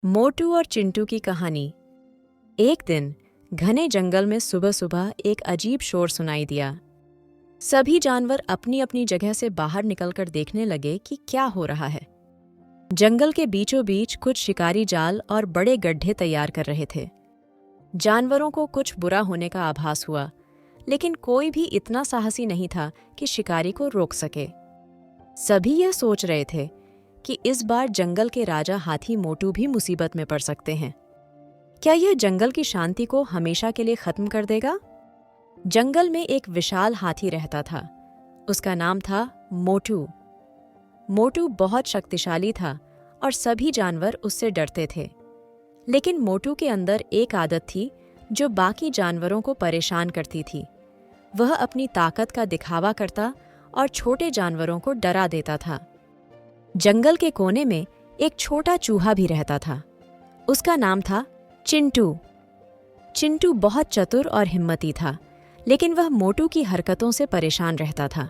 मोटू और चिंटू की कहानी। एक दिन घने जंगल में सुबह सुबह एक अजीब शोर सुनाई दिया। सभी जानवर अपनी अपनी जगह से बाहर निकलकर देखने लगे कि क्या हो रहा है। जंगल के बीचों बीच कुछ शिकारी जाल और बड़े गड्ढे तैयार कर रहे थे। जानवरों को कुछ बुरा होने का आभास हुआ, लेकिन कोई भी इतना साहसी नहीं था कि शिकारी को रोक सके। सभी यह सोच रहे थे कि इस बार जंगल के राजा हाथी मोटू भी मुसीबत में पड़ सकते हैं। क्या यह जंगल की शांति को हमेशा के लिए खत्म कर देगा? जंगल में एक विशाल हाथी रहता था। उसका नाम था मोटू। मोटू बहुत शक्तिशाली था और सभी जानवर उससे डरते थे। लेकिन मोटू के अंदर एक आदत थी जो बाकी जानवरों को परेशान करती थी। वह अपनी ताकत का दिखावा करता और छोटे जानवरों को डरा देता था। जंगल के कोने में एक छोटा चूहा भी रहता था। उसका नाम था चिंटू। चिंटू बहुत चतुर और हिम्मती था, लेकिन वह मोटू की हरकतों से परेशान रहता था।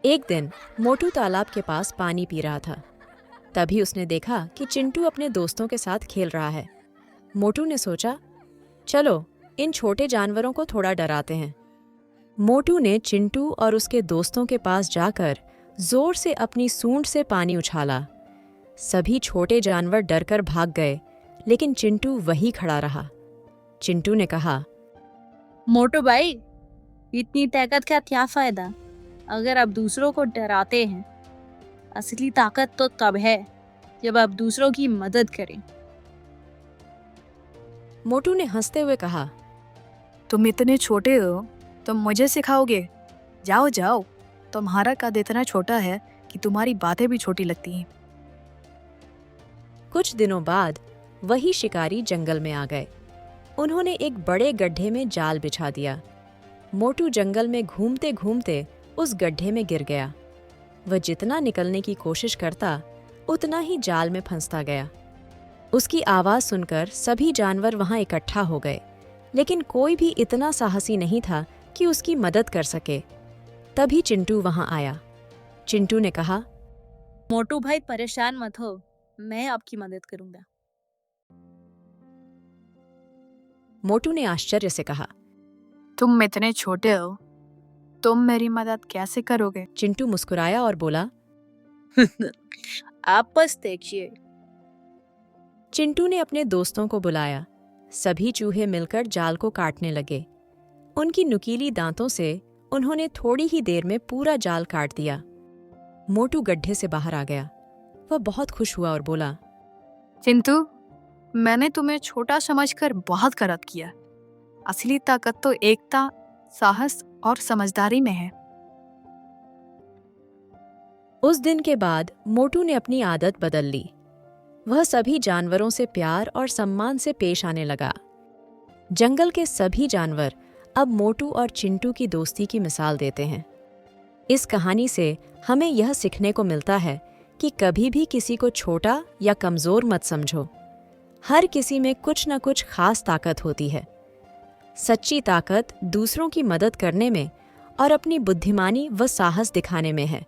एक दिन मोटू तालाब के पास पानी पी रहा था। तभी उसने देखा कि चिंटू अपने दोस्तों के साथ खेल रहा है। मोटू ने सोचा, चलो इन छोटे जानवरों को थोड़ा डराते हैं। मोटू ने चिंटू और उसके दोस्तों के पास जाकर जोर से अपनी सूंड से पानी उछाला। सभी छोटे जानवर डरकर भाग गए, लेकिन चिंटू वहीं खड़ा रहा। चिंटू ने कहा, मोटू भाई, इतनी ताकत का क्या फायदा अगर आप दूसरों को डराते हैं। असली ताकत तो तब है जब आप दूसरों की मदद करें। मोटू ने हंसते हुए कहा, तुम इतने छोटे हो, तुम मुझे सिखाओगे? जाओ जाओ, तुम्हारा कद इतना छोटा है कि तुम्हारी बातें भी छोटी लगती हैं। कुछ दिनों बाद वही शिकारी जंगल में आ गए। उन्होंने एक बड़े गड्ढे में जाल बिछा दिया। मोटू जंगल में घूमते घूमते उस गड्ढे में गिर गया। वह जितना निकलने की कोशिश करता, उतना ही जाल में फंसता गया। उसकी आवाज सुनकर सभी जानवर वहां इकट्ठा हो गए, लेकिन कोई भी इतना साहसी नहीं था कि उसकी मदद कर सके। तभी चिंटू वहां आया। चिंटू ने कहा, मोटू भाई, परेशान मत हो, मैं आपकी मदद करूंगा। मोटू ने आश्चर्य से कहा, तुम इतने छोटे हो, तुम मेरी मदद कैसे करोगे? चिंटू मुस्कुराया और बोला, आप बस देखिए। चिंटू ने अपने दोस्तों को बुलाया। सभी चूहे मिलकर जाल को काटने लगे। उनकी नुकीली दांतों से उन्होंने थोड़ी ही देर में पूरा जाल काट दिया। मोटू गड्ढे से बाहर आ गया। वह बहुत खुश हुआ और बोला, चिंटू, मैंने तुम्हें छोटा समझकर बहुत गलत किया। असली ताकत तो एकता, साहस और समझदारी में है। उस दिन के बाद मोटू ने अपनी आदत बदल ली। वह सभी जानवरों से प्यार और सम्मान से पेश आने लगा। जंगल के सभी जानवर अब मोटू और चिंटू की दोस्ती की मिसाल देते हैं। इस कहानी से हमें यह सीखने को मिलता है कि कभी भी किसी को छोटा या कमजोर मत समझो। हर किसी में कुछ न कुछ खास ताकत होती है। सच्ची ताकत दूसरों की मदद करने में और अपनी बुद्धिमानी व साहस दिखाने में है।